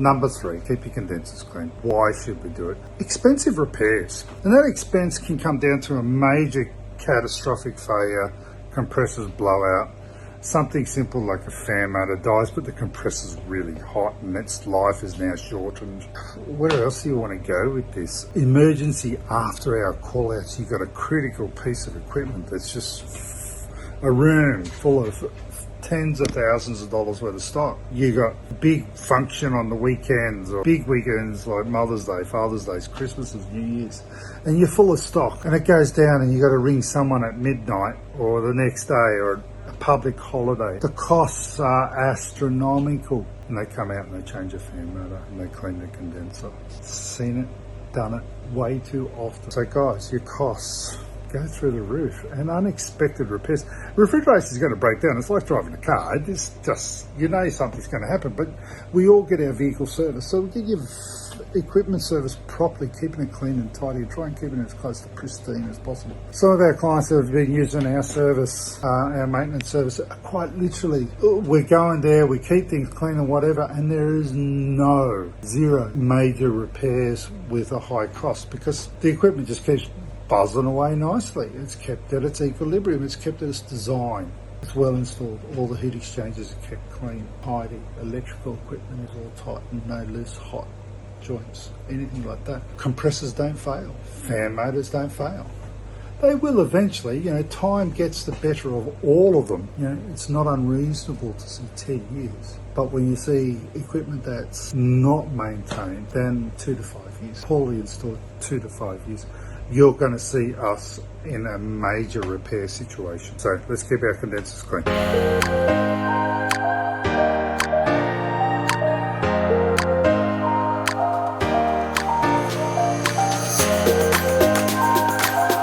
Number 3, keep your condensers clean. Why should we do it? Expensive repairs. And that expense can come down to a major catastrophic failure, compressors blow out, something simple like a fan motor dies, but the compressor's really hot and its life is now shortened. Where else do you want to go with this? Emergency after hour call outs. You've got a critical piece of equipment that's just a room full of tens of thousands of dollars worth of stock. You got big function on the weekends, or big weekends like Mother's Day, Father's Day, Christmases, New Year's, and you're full of stock, and it goes down and you got to ring someone at midnight or the next day or a public holiday. The costs are astronomical, and they come out and they change a fan motor and they clean the condenser. Seen it, done it way too often. So guys, your costs go through the roof, and unexpected repairs. Refrigeration is going to break down. It's like driving a car. It's just, you know something's going to happen, but we all get our vehicle service. So we get your equipment service properly, keeping it clean and tidy, and try and keep it as close to pristine as possible. Some of our clients that have been using our service, our maintenance service, quite literally, we're going there, we keep things clean and whatever, and there is zero major repairs with a high cost, because the equipment just keeps buzzing away nicely. It's kept at its equilibrium, it's kept at its design. It's well installed, all the heat exchangers are kept clean, tidy, electrical equipment is all tight, no loose hot joints, anything like that. Compressors don't fail, fan motors don't fail. They will eventually, time gets the better of all of them. It's not unreasonable to see 10 years. But when you see equipment that's not maintained, then 2 to 5 years, poorly installed, 2 to 5 years, you're going to see us in a major repair situation. So let's keep our condensers clean.